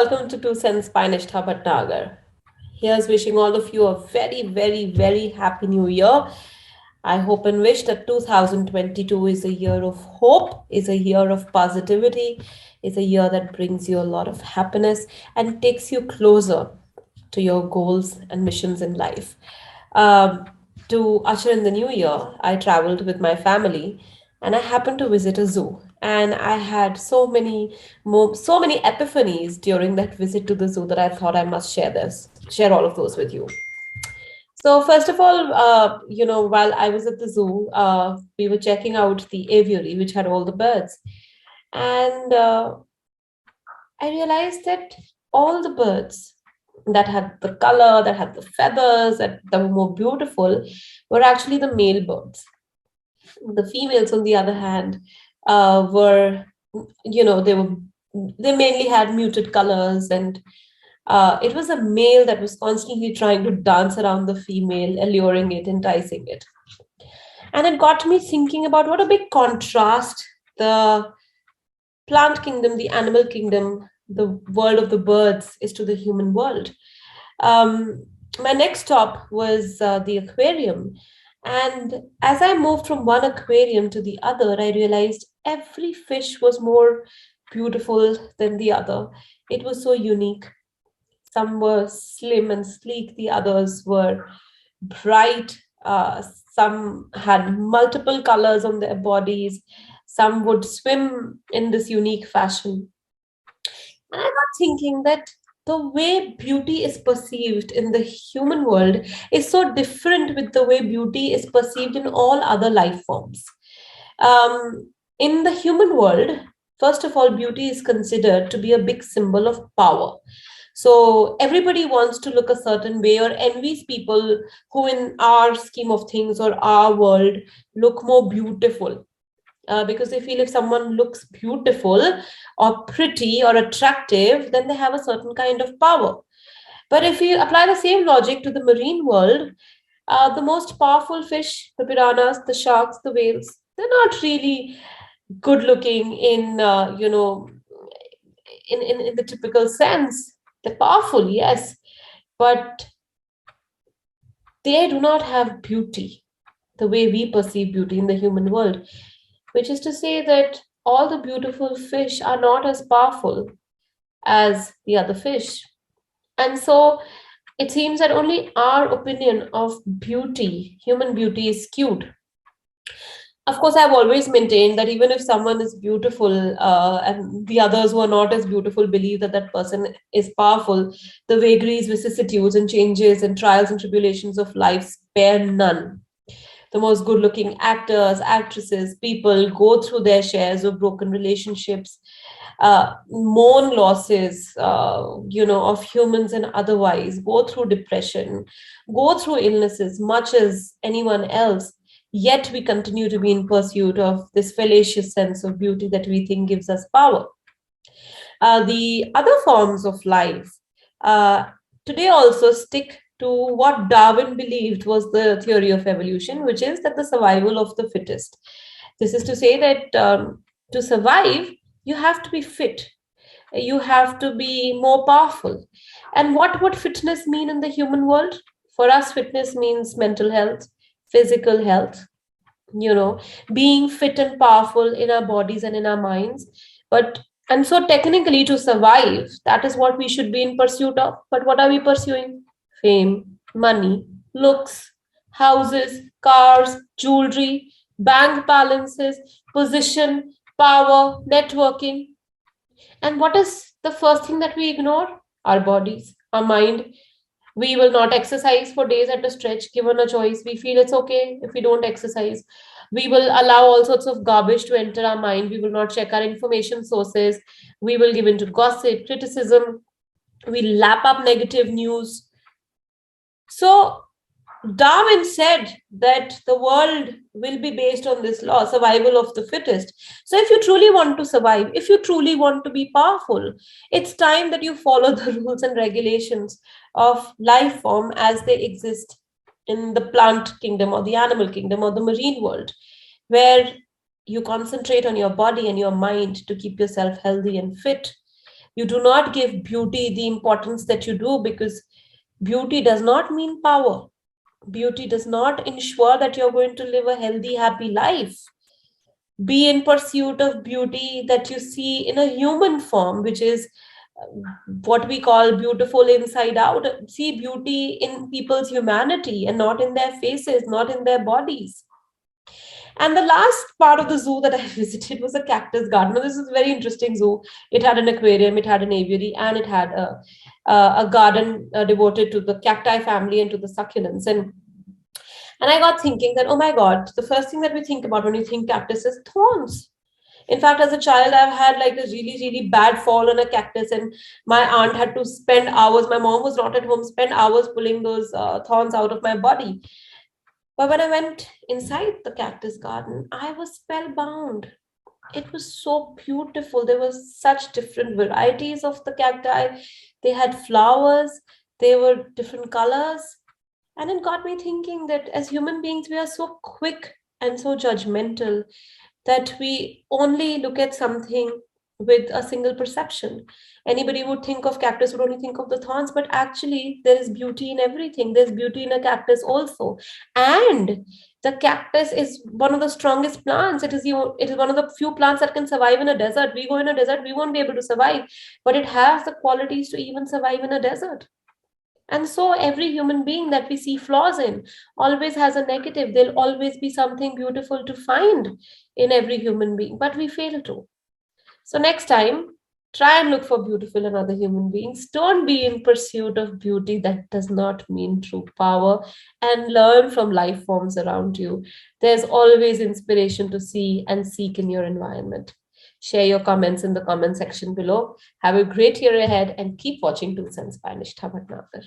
welcome to Two Cents by Nishtha Bhatnagar. Here's wishing all of you a very, very, very happy new year. I hope and wish that 2022 is a year of hope, is a year of positivity, is a year that brings you a lot of happiness and takes you closer to your goals and missions in life. Um, to usher in the new year, I traveled with my family and I happened to visit a zoo. And I had so many epiphanies during that visit to the zoo that I thought I must share all of those with you. So first of all, while I was at the zoo, we were checking out the aviary, which had all the birds, and I realized that all the birds that had the color, that had the feathers, that were more beautiful, were actually the male birds. The females, on the other hand, were, you know, they mainly had muted colors, and it was a male that was constantly trying to dance around the female, alluring it, enticing it. And it got me thinking about what a big contrast the plant kingdom, the animal kingdom, the world of the birds is to the human world. My next stop was the aquarium. And as I moved from one aquarium to the other, I realized every fish was more beautiful than the other. It was so unique. Some were slim and sleek, the others were bright. Some had multiple colors on their bodies. Some would swim in this unique fashion. And I got thinking that the way beauty is perceived in the human world is so different with the way beauty is perceived in all other life forms. In the human world, first of all, beauty is considered to be a big symbol of power. So everybody wants to look a certain way or envies people who, in our scheme of things or our world, look more beautiful. Because they feel if someone looks beautiful or pretty or attractive, then they have a certain kind of power. But if you apply the same logic to the marine world, the most powerful fish, the piranhas, the sharks, the whales, they're not really good looking in the typical sense. They're powerful, yes, but they do not have beauty the way we perceive beauty in the human world, which is to say that all the beautiful fish are not as powerful as the other fish. And so it seems that only our opinion of beauty, human beauty, is skewed. Of course, I've always maintained that even if someone is beautiful and the others who are not as beautiful believe that that person is powerful, the vagaries, vicissitudes, and changes and trials and tribulations of life spare none. The most good looking actors, actresses, people go through their shares of broken relationships, mourn losses, of humans and otherwise, go through depression, go through illnesses, much as anyone else. Yet we continue to be in pursuit of this fallacious sense of beauty that we think gives us power. The other forms of life uh, today also stick to what Darwin believed was the theory of evolution, which is that the survival of the fittest. This is to say that to survive, you have to be fit, you have to be more powerful. And what would fitness mean in the human world? For us, fitness means mental health, physical health, you know, being fit and powerful in our bodies and in our minds. But and so technically to survive, that is what we should be in pursuit of. But what are we pursuing? Fame, money, looks, houses, cars, jewelry, bank balances, position, power, networking. And what is the first thing that we ignore? Our bodies, our mind. We will not exercise for days at a stretch. Given a choice, we feel it's okay if we don't exercise. We will allow all sorts of garbage to enter our mind. We will not check our information sources. We will give into gossip, criticism. We lap up negative news. So Darwin said that the world will be based on this law, survival of the fittest. So, if you truly want to survive, if you truly want to be powerful, it's time that you follow the rules and regulations of life form as they exist in the plant kingdom or the animal kingdom or the marine world, where you concentrate on your body and your mind to keep yourself healthy and fit. You do not give beauty the importance that you do, because beauty does not mean power. Beauty does not ensure that you're going to live a healthy, happy life. Be in pursuit of beauty that you see in a human form, which is what we call beautiful inside out. See beauty in people's humanity and not in their faces, not in their bodies. And the last part of the zoo that I visited was a cactus garden. Now, this is a very interesting zoo. It had an aquarium, it had an aviary, and it had a garden devoted to the cacti family and to the succulents. And I got thinking that, oh my God, the first thing that we think about when you think cactus is thorns. In fact, as a child, I've had like a really, really bad fall on a cactus, and my aunt had to spend hours. My mom was not at home, spend hours pulling those thorns out of my body. But when I went inside the cactus garden, I was spellbound. It was so beautiful. There was such different varieties of the cacti. They had flowers, they were different colors. And it got me thinking that as human beings, we are so quick and so judgmental that we only look at something with a single perception. Anybody would think of cactus would only think of the thorns, but actually there is beauty in everything. There's beauty in a cactus also. And the cactus is one of the strongest plants. It is one of the few plants that can survive in a desert. We go in a desert, we won't be able to survive, but it has the qualities to even survive in a desert. And so every human being that we see flaws in always has a negative. There'll always be something beautiful to find in every human being, but we fail to. So next time, try and look for beautiful in other human beings. Don't be in pursuit of beauty that does not mean true power, and learn from life forms around you. There's always inspiration to see and seek in your environment. Share your comments in the comment section below. Have a great year ahead and keep watching Two Cents by Nishtha Bhatnagar.